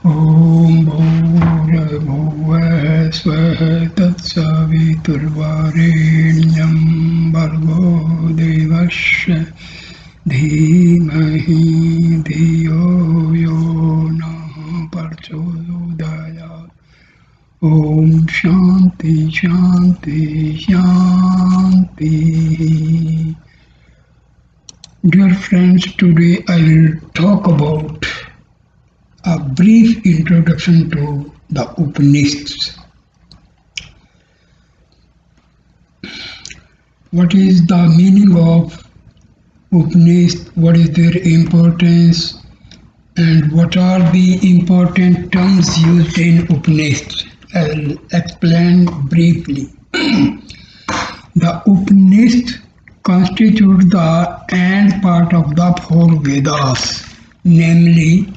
ॐ भूर्भुवः स्वः तत्सवितुर्वरेण्यं भर्गो देवस्य धीमहि धियो यो नः प्रचोदयात्। ॐ शान्ति शान्ति शान्ति. Dear friends, today I will talk about a brief introduction to the Upanishads. What is the meaning of Upanishad? What is their importance? And what are the important terms used in Upanishads? I will explain briefly. The Upanishad constitute the end part of the four Vedas, namely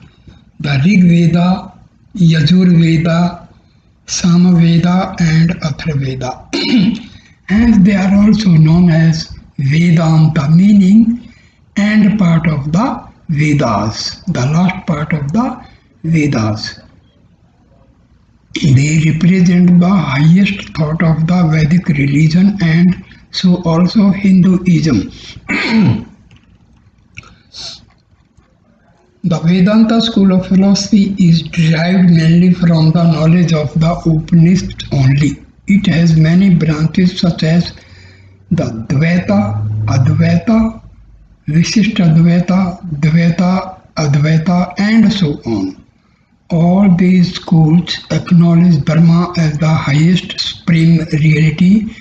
the Rig Veda, Yajur Veda, Sama Veda and Athra Veda. Hence they are also known as Vedanta, meaning end part of the Vedas, the last part of the Vedas. They represent the highest thought of the Vedic religion and so also Hinduism. The Vedanta school of philosophy is derived mainly from the knowledge of the Upanishads only. It has many branches such as the Dvaita, Advaita, Vishishtadvaita, Dvaita, Advaita and so on. All these schools acknowledge Brahma as the highest supreme reality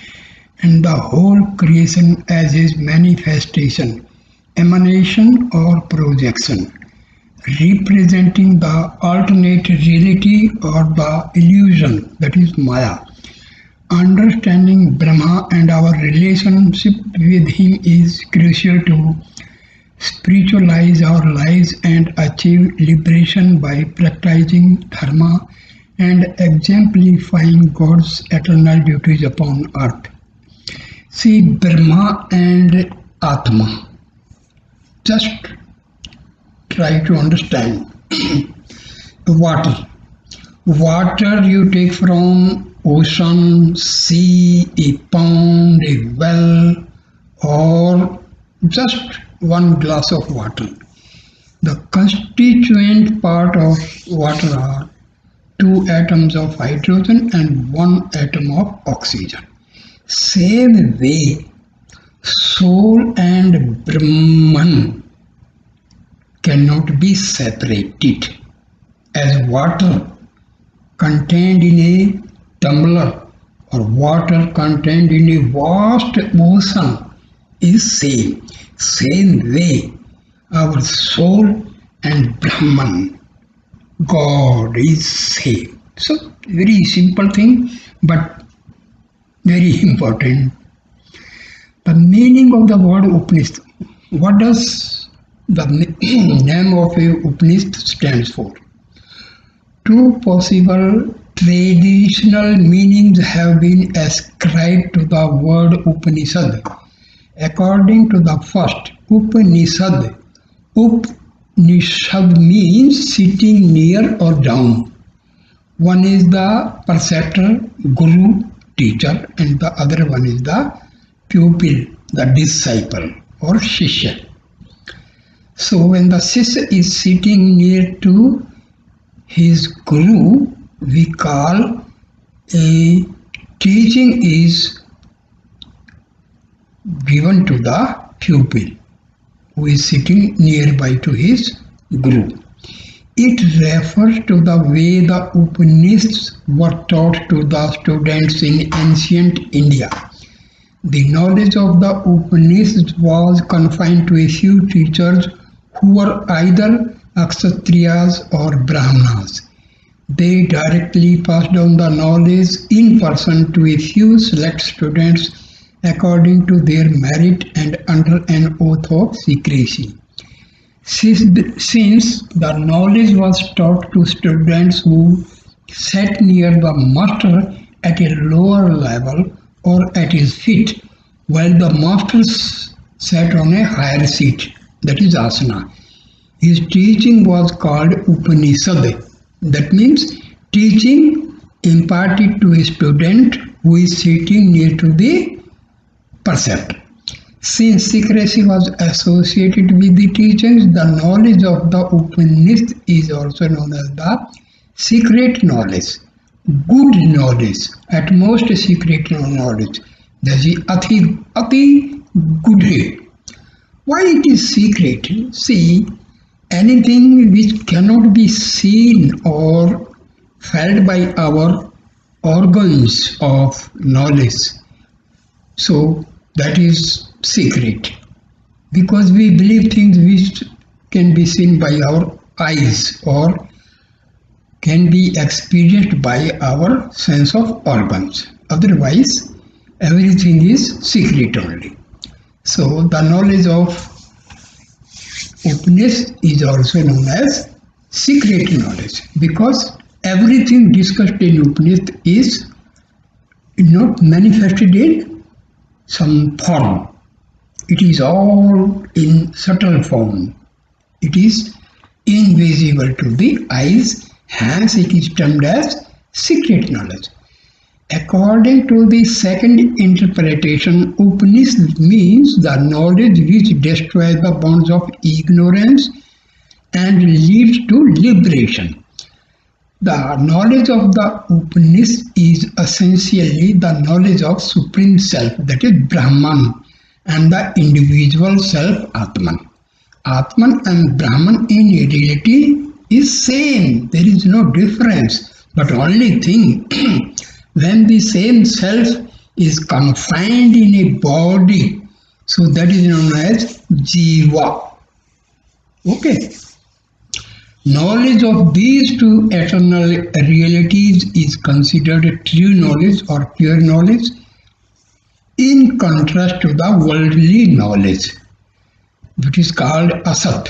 and the whole creation as his manifestation, emanation or projection, representing the alternate reality or the illusion, that is Maya. Understanding Brahma and our relationship with him is crucial to spiritualize our lives and achieve liberation by practicing dharma and exemplifying God's eternal duties upon earth. See, Brahma and Atma. Just try to understand. Water. Water you take from ocean, sea, a pond, a well, or just one glass of water. The constituent part of water are 2 atoms of hydrogen and 1 atom of oxygen. Same way, soul and Brahman cannot be separated, as water contained in a tumbler or water contained in a vast ocean is same. Same way, our soul and Brahman, God is same. So, very simple thing, but very important. The meaning of the word Upanishad. What does the name of a Upanishad stands for? 2 possible traditional meanings have been ascribed to the word Upanishad. According to the first, Upanishad means sitting near or down. One is the preceptor, guru, teacher, and the other one is the pupil, the disciple or shishya. So when the shishya is sitting near to his guru, we call a teaching is given to the pupil who is sitting nearby to his guru. It refers to the way the Upanishads were taught to the students in ancient India. The knowledge of the Upanishads was confined to a few teachers who were either Kshatriyas or Brahmanas. They directly passed down the knowledge in person to a few select students according to their merit and under an oath of secrecy. Since the knowledge was taught to students who sat near the master at a lower level or at his feet, while the master sat on a higher seat, that is asana. His teaching was called Upanishad. That means teaching imparted to a student who is sitting near to the perceptor. Since secrecy was associated with the teachings, the knowledge of the Upanishad is also known as the secret knowledge, good knowledge, at most secret knowledge. That is ati good. Why it is secret? See, anything which cannot be seen or felt by our organs of knowledge, so that is secret. Because we believe things which can be seen by our eyes or can be experienced by our sense of organs. Otherwise, everything is secret only. So the knowledge of Upanishad is also known as secret knowledge because everything discussed in Upanishad is not manifested in some form. It is all in subtle form. It is invisible to the eyes, hence it is termed as secret knowledge. According to the second interpretation, Upanishad means the knowledge which destroys the bonds of ignorance and leads to liberation. The knowledge of the Upanishad is essentially the knowledge of Supreme Self, that is Brahman, and the individual self, Atman. Atman and Brahman in reality is same. There is no difference. But only thing, when the same self is confined in a body, so that is known as Jiva. Okay. Knowledge of these two eternal realities is considered true knowledge or pure knowledge, in contrast to the worldly knowledge, which is called asat.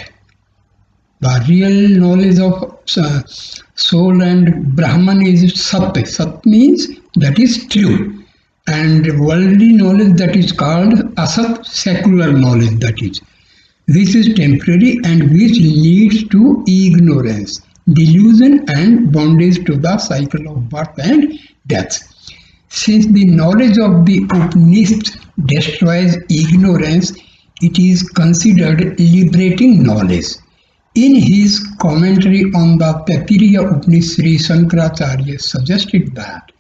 The real knowledge of soul and Brahman is sat. Sat means that is true. And worldly knowledge, that is called asat, secular knowledge, that is, which is temporary and which leads to ignorance, delusion and bondage to the cycle of birth and death. Since the knowledge of the Upanishad destroys ignorance, it is considered liberating knowledge. In his commentary on the Taittiriya Upanishad, Sri Shankaracharya suggested that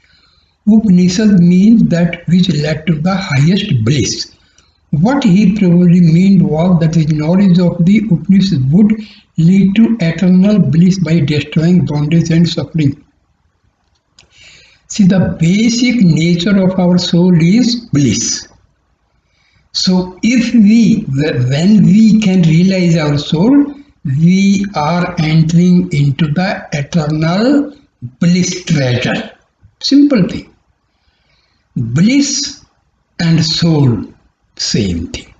Upanishad means that which led to the highest bliss. What he probably meant was that the knowledge of the Upanishad would lead to eternal bliss by destroying bondage and suffering. See, the basic nature of our soul is bliss. So, when we can realize our soul, we are entering into the eternal bliss treasure. Simple thing. Bliss and soul, same thing.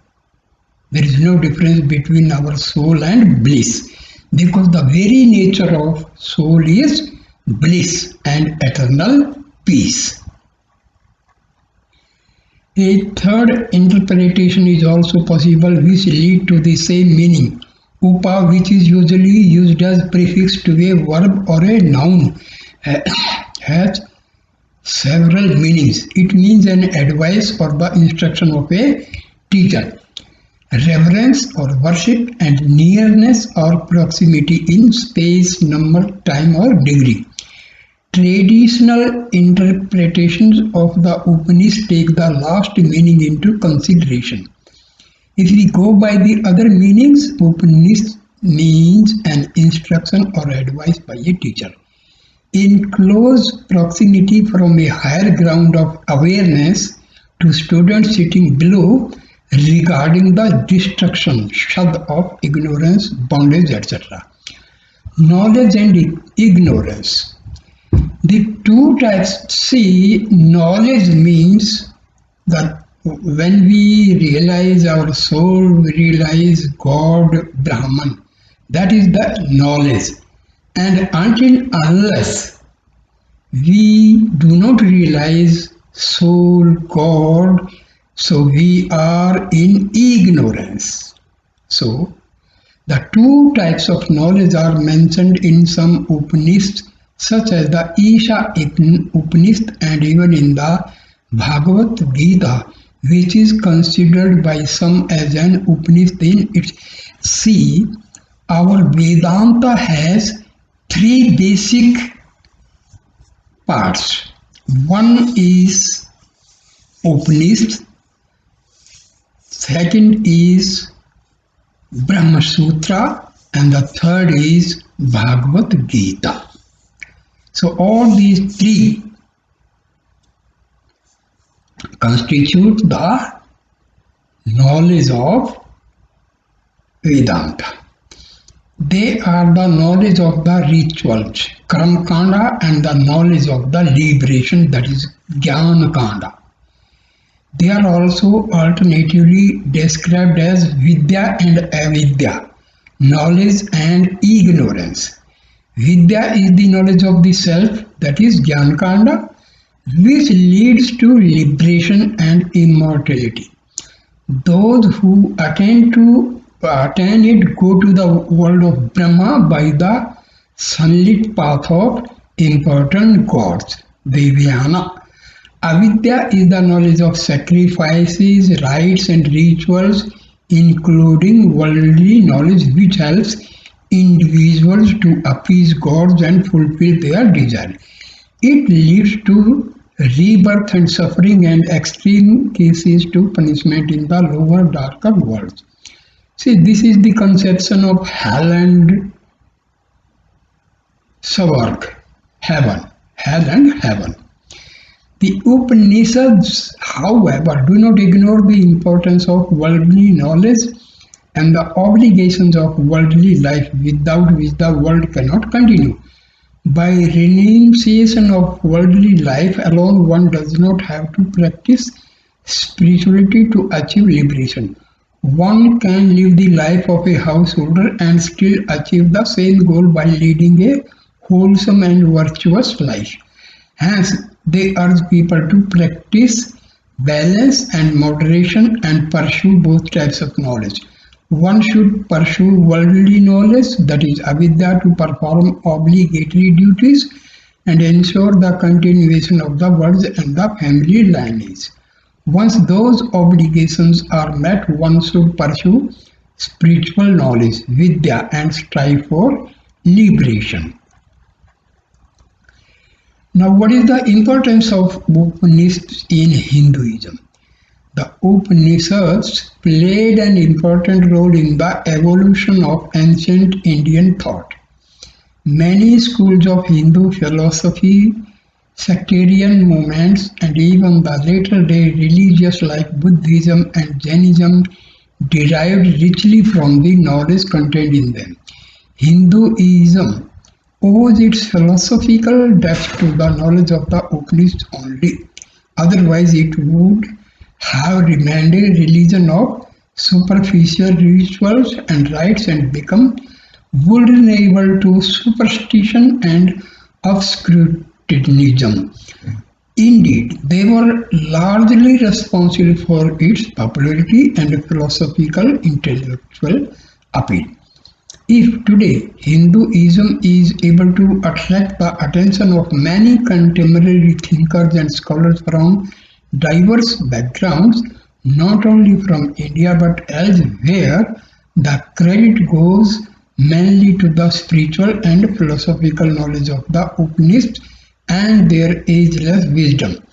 There is no difference between our soul and bliss because the very nature of soul is bliss and eternal peace. A third interpretation is also possible which lead to the same meaning. Upa, which is usually used as prefix to a verb or a noun, has several meanings. It means an advice or the instruction of a teacher, reverence or worship, and nearness or proximity in space, number, time, or degree. Traditional interpretations of the Upanishad take the last meaning into consideration. If we go by the other meanings, Upanishad means an instruction or advice by a teacher in close proximity from a higher ground of awareness to students sitting below regarding the destruction, shad, of ignorance, bondage, etc. Knowledge and ignorance. The two types, see, knowledge means that when we realize our soul, we realize God, Brahman. That is the knowledge. And unless we do not realize soul, God, so we are in ignorance. So The two types of knowledge are mentioned in some Upanishads, such as the Isha Upanishad and even in the Bhagavad Gita, which is considered by some as an Upanishad in its. See, our Vedanta has three basic parts. One is Upanishad, second is Brahma Sutra, and the third is Bhagavad Gita. So all these three constitute the knowledge of Vedanta. They are the knowledge of the rituals, Karma Kanda, and the knowledge of the liberation, that is Jnana Kanda. They are also alternatively described as Vidya and Avidya, knowledge and ignorance. Vidya is the knowledge of the self, that is Jnana Kanda, which leads to liberation and immortality. Those who attain it go to the world of Brahma by the sunlit path of important gods, Devyana. Avidya is the knowledge of sacrifices, rites and rituals, including worldly knowledge which helps individuals to appease gods and fulfill their desire. It leads to rebirth and suffering and extreme cases to punishment in the lower darker worlds. See, this is the conception of hell and Savarg, heaven, hell and heaven. The Upanishads, however, do not ignore the importance of worldly knowledge and the obligations of worldly life without which the world cannot continue. By renunciation of worldly life alone, one does not have to practice spirituality to achieve liberation. One can live the life of a householder and still achieve the same goal by leading a wholesome and virtuous life. Hence, they urge people to practice balance and moderation and pursue both types of knowledge. One should pursue worldly knowledge, that is avidya, to perform obligatory duties and ensure the continuation of the world and the family lineage. Once those obligations are met, one should pursue spiritual knowledge, vidya, and strive for liberation. Now, what is the importance of Upanishads in Hinduism? The Upanishads played an important role in the evolution of ancient Indian thought. Many schools of Hindu philosophy, sectarian movements, and even the later day religions like Buddhism and Jainism derived richly from the knowledge contained in them. Hinduism owes its philosophical depth to the knowledge of the Upanishads only. Otherwise, it would have remained a religion of superficial rituals and rites and become vulnerable to superstition and obscurantism. Indeed, they were largely responsible for its popularity and philosophical intellectual appeal. If today Hinduism is able to attract the attention of many contemporary thinkers and scholars from diverse backgrounds, not only from India but elsewhere, the credit goes mainly to the spiritual and philosophical knowledge of the Upanishads and their ageless wisdom.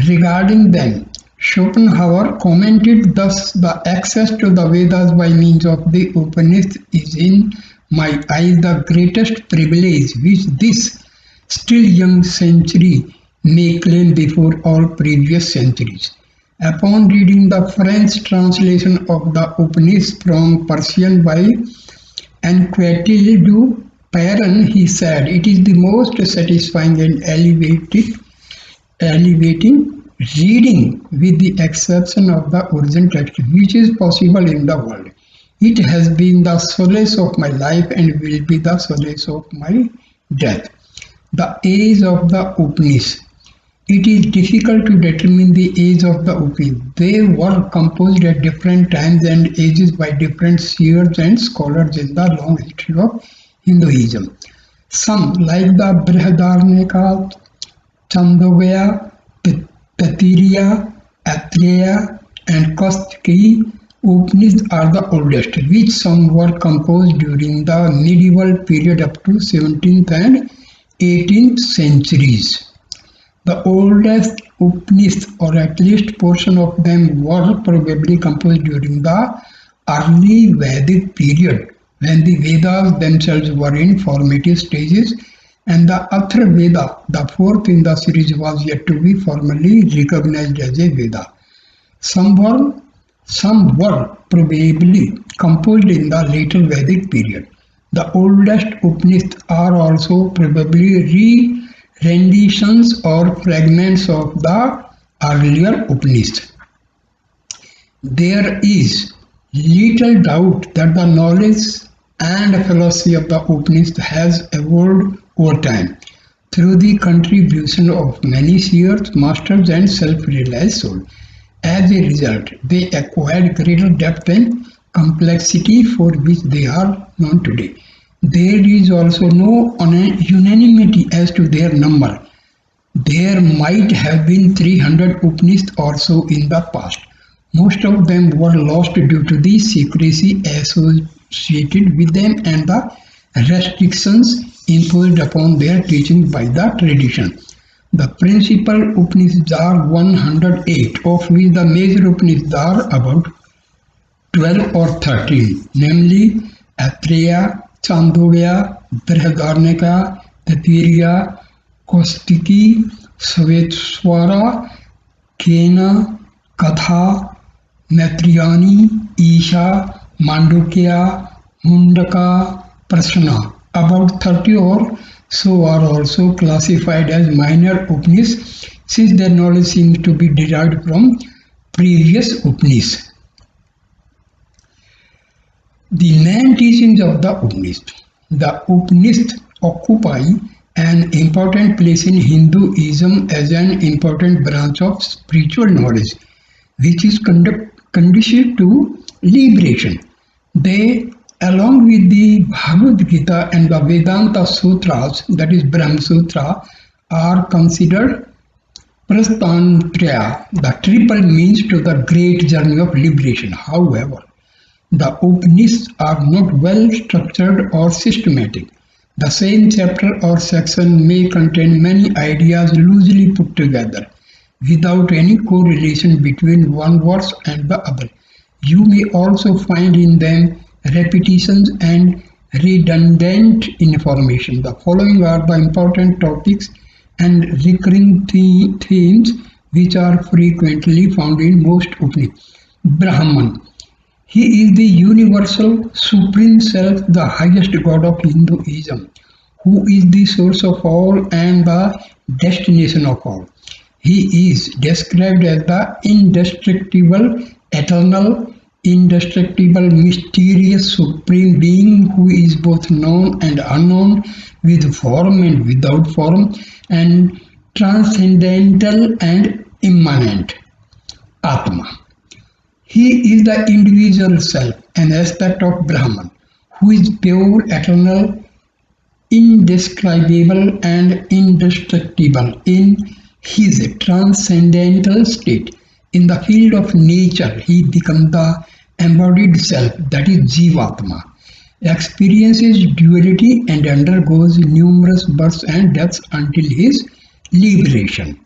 Regarding them, Schopenhauer commented, thus, the access to the Vedas by means of the Upanishads is in my eyes the greatest privilege which this still young century may claim before all previous centuries. Upon reading the French translation of the Upanishads from Persian by Anquetil du Perron, he said, it is the most satisfying and elevating reading with the exception of the original text which is possible in the world. It has been the solace of my life and will be the solace of my death. The age of the Upanishads. It is difficult to determine the age of the Upanishads. They were composed at different times and ages by different seers and scholars in the long history of Hinduism. Some, like the Brihadaranyaka, Chandogya, Taittiriya, Aitreya, and Kaustubhi Upanishads are the oldest, which some were composed during the medieval period up to 17th and 18th centuries. The oldest Upanishads, or at least portion of them, were probably composed during the early Vedic period, when the Vedas themselves were in formative stages, and the Atharvaveda, the fourth in the series, was yet to be formally recognized as a Veda. Some were, some were probably composed in the later Vedic period. The oldest Upanishads are also probably renditions or fragments of the earlier Upanishads. There is little doubt that the knowledge and philosophy of the Upanishad has evolved over time through the contribution of many seers, masters, and self-realized souls. As a result, they acquired greater depth and complexity for which they are known today. There is also no unanimity as to their number. There might have been 300 Upanishads or so in the past. Most of them were lost due to the secrecy associated with them and the restrictions imposed upon their teaching by the tradition. The principal Upanishads are 108, of which the major Upanishads are about 12 or 13, namely Aitreya, Chandogya, Brihadaranyaka, Taittiriya, Kaustubhi, Savetswara, Kena, Katha, Maitrayani, Isha, Mandukya, Mundaka, Prasna. About 30 or so are also classified as minor Upanishads, since their knowledge seems to be derived from previous Upanishads. The main teachings of the Upanishad. The Upanishads occupy an important place in Hinduism as an important branch of spiritual knowledge, which is conducive to liberation. They, along with the Bhagavad Gita and the Vedanta Sutras, that is Brahma Sutra, are considered Prastantraya, the triple means to the great journey of liberation. However, the Upanishads are not well structured or systematic. The same chapter or section may contain many ideas loosely put together, without any correlation between one verse and the other. You may also find in them repetitions and redundant information. The following are the important topics and recurring themes which are frequently found in most Upanishads. Brahman. He is the universal supreme self, the highest god of Hinduism, who is the source of all and the destination of all. He is described as the indestructible, eternal, indestructible, mysterious, supreme being who is both known and unknown, with form and without form, and transcendental and immanent. Atma. He is the individual self, an aspect of Brahman, who is pure, eternal, indescribable, and indestructible in his transcendental state. In the field of nature, he becomes the embodied self, that is Jivatma, experiences duality and undergoes numerous births and deaths until his liberation.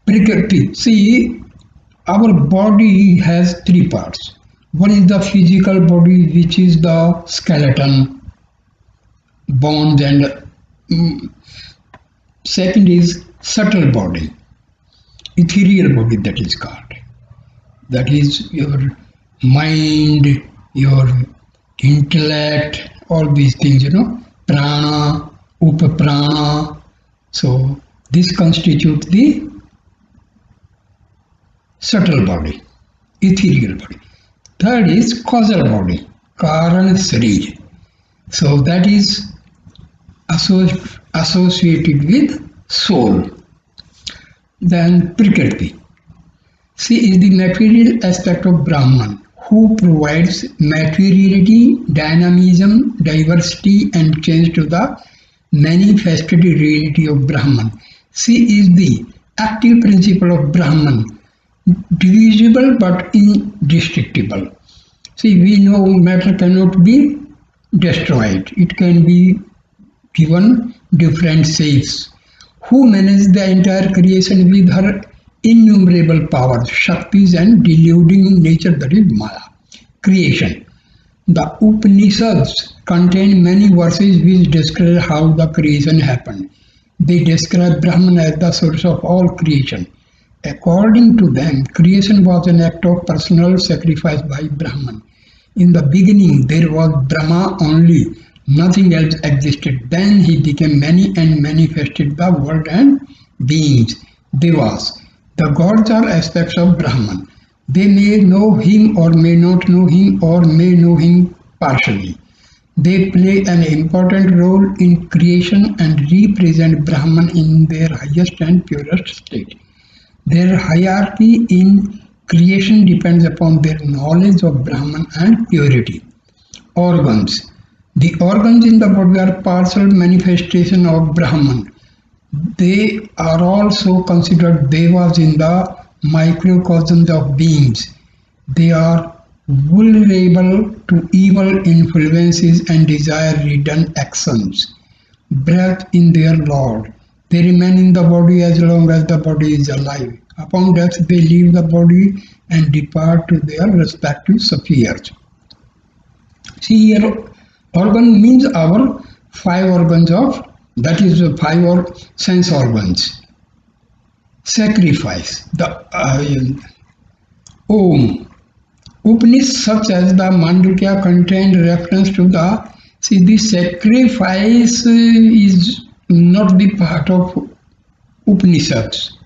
Prakriti. See, our body has three parts. One is the physical body, which is the skeleton, bones, and second is subtle body, ethereal body, that is called. That is your mind, your intellect, all these things, prana, upaprana. So this constitutes the subtle body, ethereal body. Third is causal body, Karan Sarir. So that is associated with soul. Then Prakriti. She is the material aspect of Brahman, who provides materiality, dynamism, diversity, and change to the manifested reality of Brahman. She is the active principle of Brahman, divisible but indestructible. See, we know matter cannot be destroyed, it can be given different shapes. Who manages the entire creation with her innumerable powers, Shaktis, and deluding nature, that is Maya. Creation. The Upanishads contain many verses which describe how the creation happened. They describe Brahman as the source of all creation. According to them, creation was an act of personal sacrifice by Brahman. In the beginning, there was Brahma only, nothing else existed. Then he became many and manifested the world and beings, devas. The gods are aspects of Brahman. They may know him or may not know him or may know him partially. They play an important role in creation and represent Brahman in their highest and purest state. Their hierarchy in creation depends upon their knowledge of Brahman and purity. Organs. The organs in the body are partial manifestation of Brahman. They are also considered devas in the microcosms of beings. They are vulnerable to evil influences and desire redundant actions. Breath in their Lord. They remain in the body as long as the body is alive. Upon death, they leave the body and depart to their respective spheres. See here, organ means our five organs of, that is the five or sense organs. Sacrifice, the Om. Upanishads such as the Mandukya contain reference to the, see, the sacrifice is not the part of Upanishads.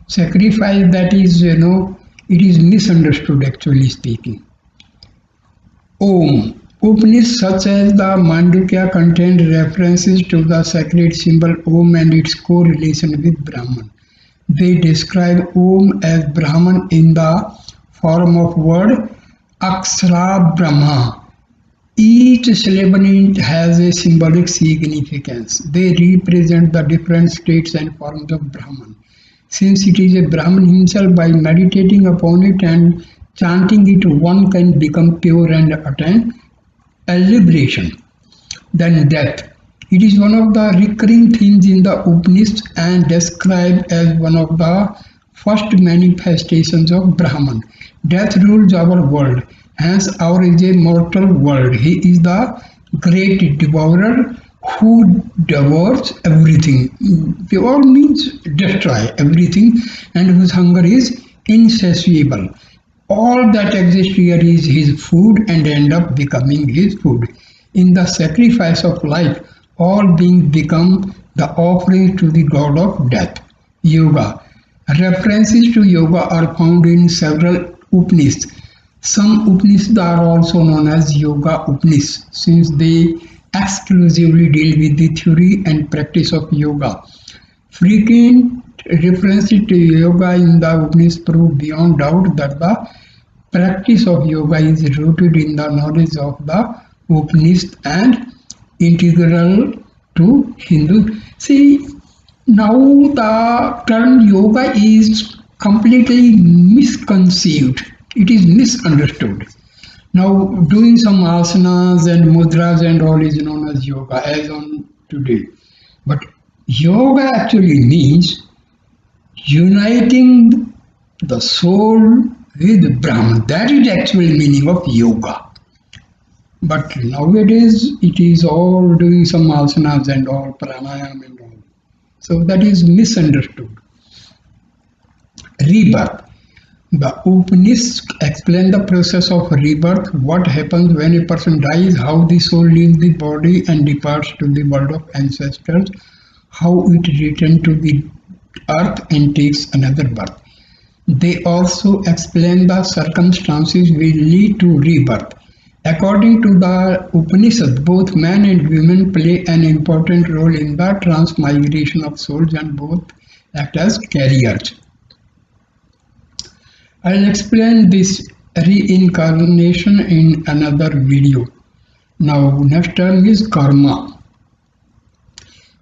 Sacrifice, that is, it is misunderstood actually speaking. Om. Upanishads such as the Mandukya contain references to the sacred symbol Om and its correlation with Brahman. They describe Om as Brahman in the form of word Akshara Brahma. Each syllable in it has a symbolic significance. They represent the different states and forms of Brahman. Since it is a Brahman himself, by meditating upon it and chanting it, one can become pure and attain a liberation. Then death. It is one of the recurring themes in the Upanishads and described as one of the first manifestations of Brahman. Death rules our world, hence ours is a mortal world. He is the great devourer who devours everything. Devour means destroy everything, and whose hunger is insatiable. All that exists here is his food and end up becoming his food. In the sacrifice of life, all beings become the offering to the god of death. Yoga. References to yoga are found in several Upanishads. Some Upanishads are also known as Yoga Upanishads since they exclusively deal with the theory and practice of yoga. Frequent references to yoga in the Upanishads prove beyond doubt that the practice of yoga is rooted in the knowledge of the Upanishad and integral to Hindu. See, now the term yoga is completely misconceived. It is misunderstood. Now doing some asanas and mudras and all is known as yoga as on today. But yoga actually means uniting the soul with Brahman. That is the actual meaning of yoga. But nowadays it is all doing some asanas and all, pranayam and all. So that is misunderstood. Rebirth. The Upanishads explain the process of rebirth, what happens when a person dies, how the soul leaves the body and departs to the world of ancestors, how it returns to the earth and takes another birth. They also explain the circumstances which lead to rebirth. According to the Upanishad, both men and women play an important role in the transmigration of souls and both act as carriers. I'll explain this reincarnation in another video. Now, next term is karma.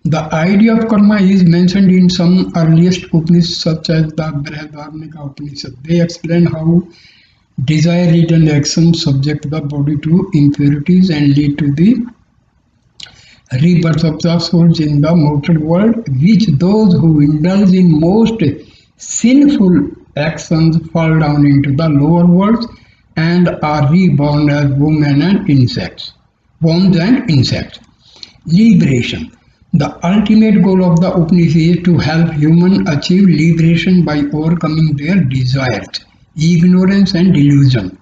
The idea of karma is mentioned in some earliest Upanishads such as the Brihadaranyaka Upanishad. They explain how desire-ridden actions subject the body to impurities and lead to the rebirth of the souls in the mortal world, which those who indulge in most sinful actions fall down into the lower worlds and are reborn as women and insects. Worms and insects. Liberation. The ultimate goal of the Upanishad is to help humans achieve liberation by overcoming their desires, ignorance and delusion.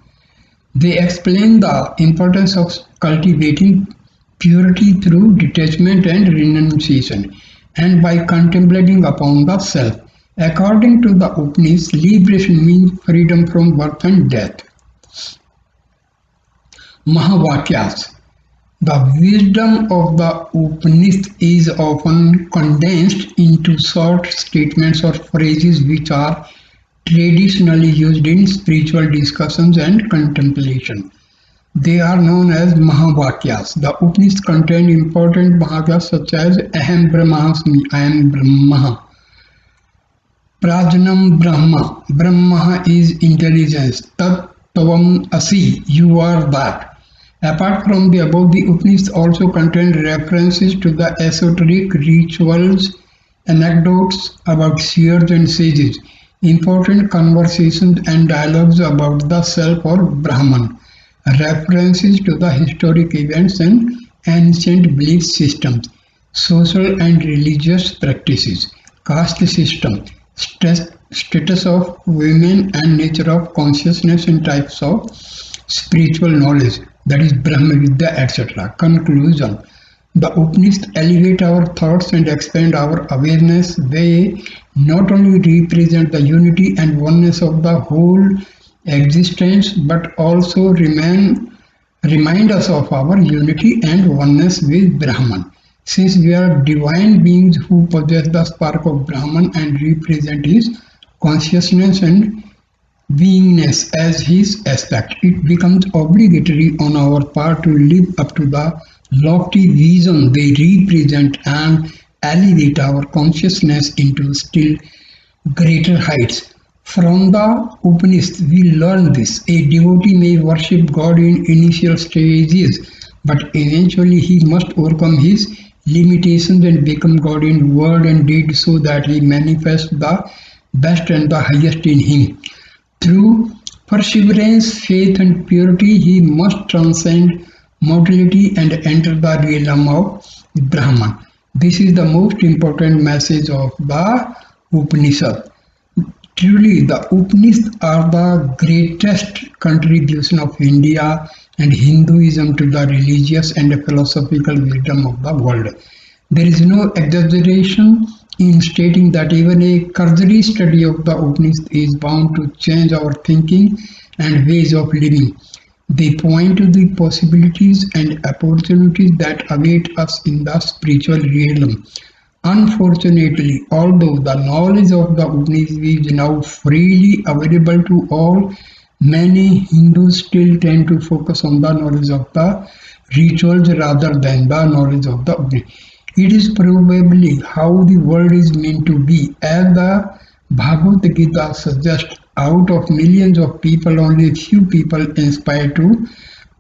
They explain the importance of cultivating purity through detachment and renunciation, and by contemplating upon the self. According to the Upanishad, liberation means freedom from birth and death. Mahavakyas. The wisdom of the Upanishad is often condensed into short statements or phrases which are traditionally used in spiritual discussions and contemplation. They are known as Mahavakyas. The Upanishads contain important Mahavakyas such as Aham Brahmasmi, I am Brahma. Prajnam Brahma, Brahma is intelligence. Tat Tavam Asi, you are that. Apart from the above, the Upanishads also contain references to the esoteric rituals, anecdotes about seers and sages, important conversations and dialogues about the self or Brahman, references to the historic events and ancient belief systems, social and religious practices, caste system, status of women and nature of consciousness and types of spiritual knowledge, that is Brahma Vidya, etc. Conclusion. The Upanishads elevate our thoughts and expand our awareness. They not only represent the unity and oneness of the whole existence, but also remind us of our unity and oneness with Brahman. Since we are divine beings who possess the spark of Brahman and represent his consciousness and beingness as his aspect, it becomes obligatory on our part to live up to the lofty vision they represent and elevate our consciousness into still greater heights. From the Upanishads, we learn this. A devotee may worship God in initial stages, but eventually he must overcome his limitations and become God in word and deed so that he manifests the best and the highest in him. Through perseverance, faith, and purity, he must transcend mortality and enter the realm of Brahman. This is the most important message of the Upanishad. Truly, the Upanishads are the greatest contribution of India and Hinduism to the religious and philosophical wisdom of the world. There is no exaggeration in stating that even a cursory study of the Upanishad is bound to change our thinking and ways of living. They point to the possibilities and opportunities that await us in the spiritual realm. Unfortunately, although the knowledge of the Upanishad is now freely available to all, many Hindus still tend to focus on the knowledge of the rituals rather than the knowledge of the Upanishad. It is probably how the world is meant to be, as the Bhagavad Gita suggests. Out of millions of people, only a few people inspired to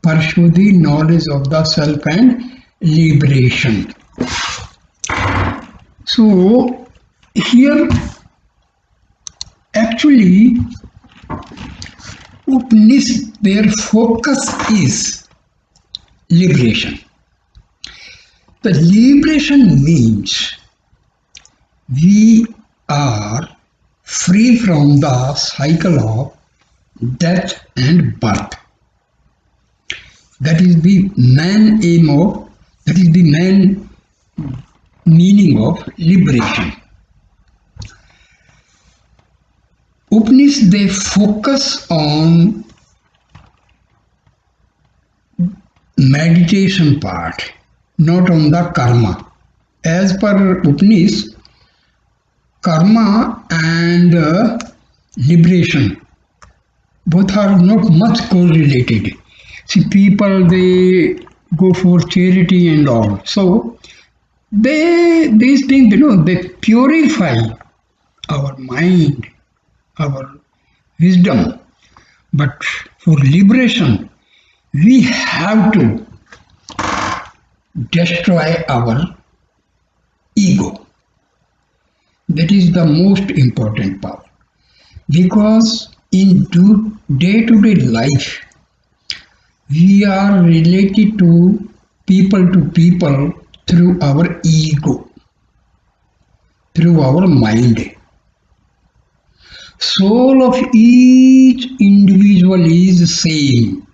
pursue the knowledge of the self and liberation. So, here actually Upanishad, their focus is liberation. The liberation means we are free from the cycle of death and birth. That is the main aim of, that is the main meaning of liberation. Upanishads, they focus on meditation part, not on the karma. As per Upanishad, karma and liberation both are not much correlated. See, people they go for charity and all, so these things they purify our mind, our wisdom. But for liberation, we have to destroy our ego. That is the most important part. Because in day to day life, we are related to people through our ego, through our mind. Soul of each individual is same.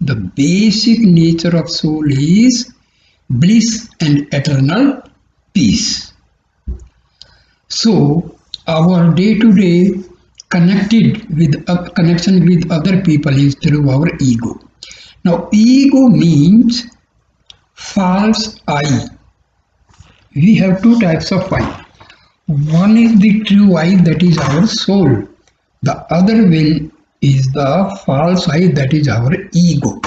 The basic nature of soul is bliss and eternal peace. So our day-to-day connection with other people is through our ego. Now ego means false I. We have two types of I. One is the true I, that is our soul. The other one is the false I, that is our ego.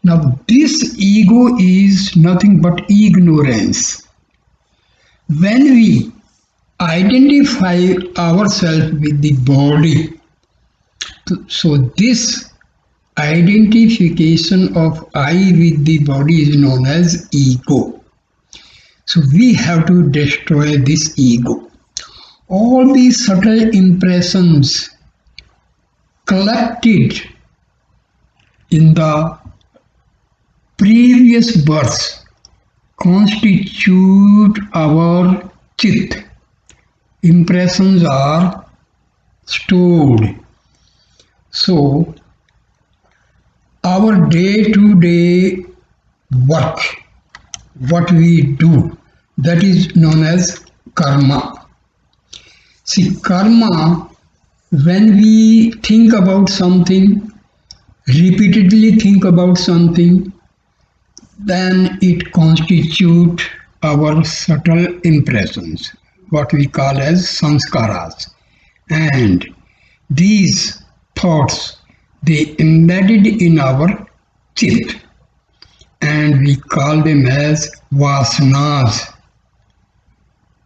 Now this ego is nothing but ignorance. When we identify ourselves with the body, so this identification of I with the body is known as ego. So we have to destroy this ego. All these subtle impressions collected in the previous births constitute our chit. Impressions are stored. So our day-to-day work, what we do, that is known as karma. See, karma, when we think about something, repeatedly think about something, then it constitutes our subtle impressions, what we call as sanskaras. And these thoughts, they embedded in our chit, and we call them as vasanas,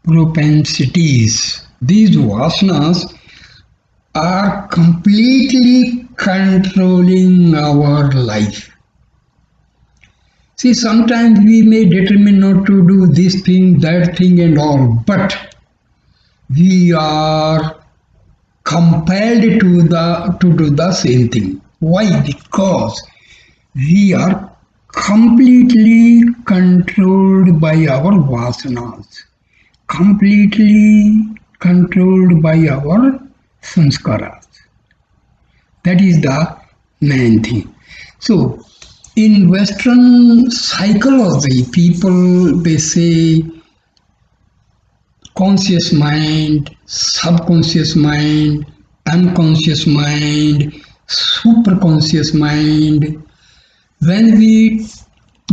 propensities. These vasanas are completely controlling our life. See, sometimes we may determine not to do this thing, that thing, and all, but we are compelled to do the same thing. Why? Because we are completely controlled by our vasanas, completely controlled by our sanskaras. That is the main thing. So, in Western psychology, people they say conscious mind, subconscious mind, unconscious mind, superconscious mind. When we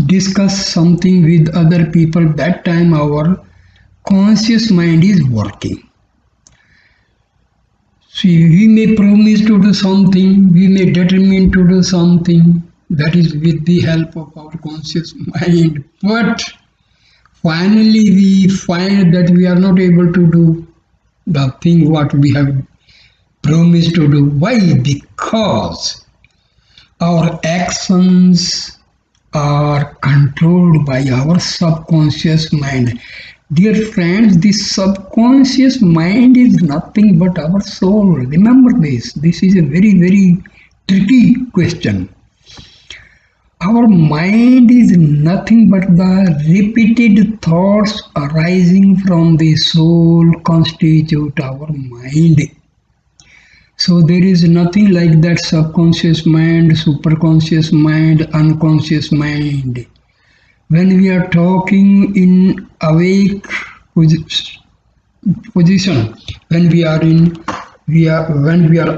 discuss something with other people, that time our conscious mind is working. See, we may promise to do something, we may determine to do something, that is with the help of our conscious mind, but finally we find that we are not able to do the thing what we have promised to do. Why? Because our actions are controlled by our subconscious mind. Dear friends, this subconscious mind is nothing but our soul. Remember this. This is a very, very tricky question. Our mind is nothing but the repeated thoughts arising from the soul constitute our mind. So there is nothing like that subconscious mind, superconscious mind, unconscious mind. When we are talking in awake position, when we are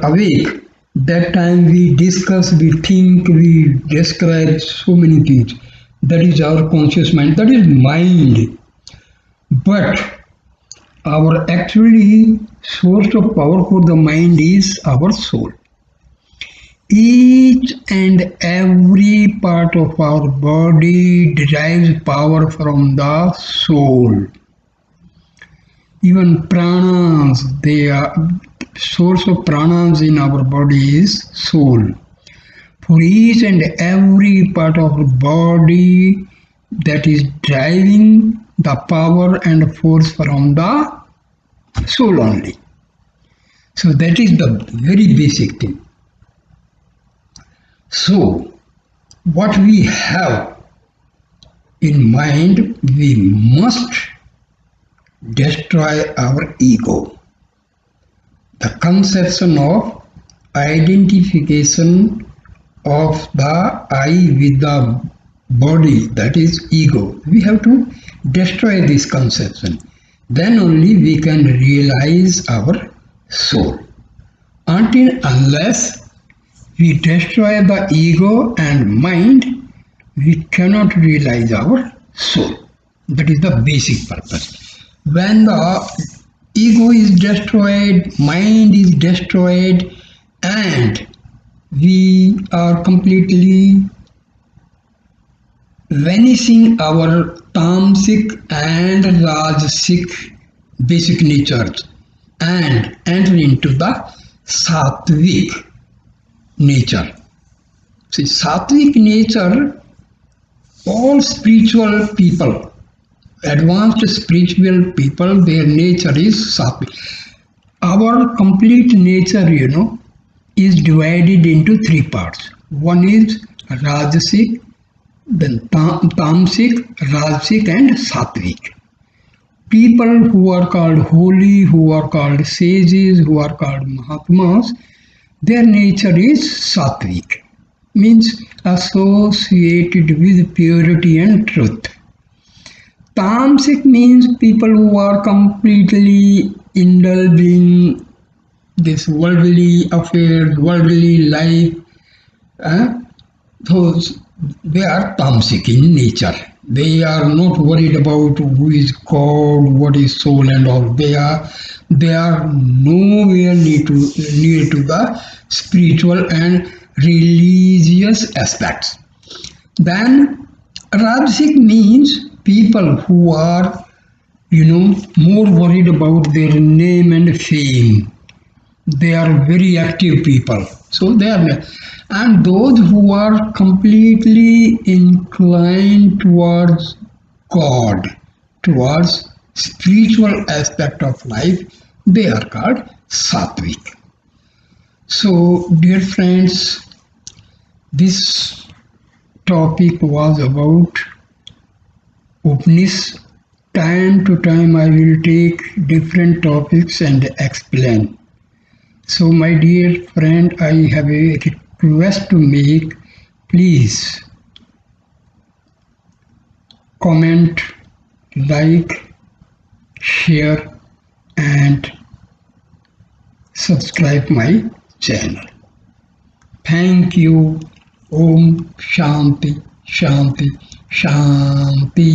awake, That time we discuss, we think, we describe so many things. That is our conscious mind, that is mind. But our actually source of power for the mind is our soul. Each and every part of our body derives power from the soul. Even pranas, they are source of pranas in our body is soul. For each and every part of the body that is driving the power and force from the soul only. So that is the very basic thing. So what we have in mind, we must destroy our ego. The conception of identification of the I with the body, that is ego. We have to destroy this conception. Then only we can realize our soul. Until unless we destroy the ego and mind, we cannot realize our soul. That is the basic purpose. When the ego is destroyed, mind is destroyed, and we are completely vanishing our tamasic and rajasic basic natures and enter into the sattvic nature. See, sattvic nature, all spiritual people, advanced spiritual people, their nature is sattvic. Our complete nature, is divided into three parts. One is rajasic, then tamasic, rajasic, and sattvic. People who are called holy, who are called sages, who are called mahatmas, their nature is sattvic, means associated with purity and truth. Tamasic means people who are completely indulged in this worldly affairs, worldly life. uh, those they are tamasic in nature. They are not worried about who is God, what is soul, and all. They are nowhere near to the spiritual and religious aspects. Then Rajasic means people who are more worried about their name and fame. They are very active people. So they are, and those who are completely inclined towards God, towards spiritual aspect of life, they are called sattvic. So, dear friends, this topic was about Upanishad. Time to time, I will take different topics and explain. So, my dear friend, I have a request to make. Please comment, like, share, and subscribe my channel. Thank you. Om Shanti Shanti Shanti.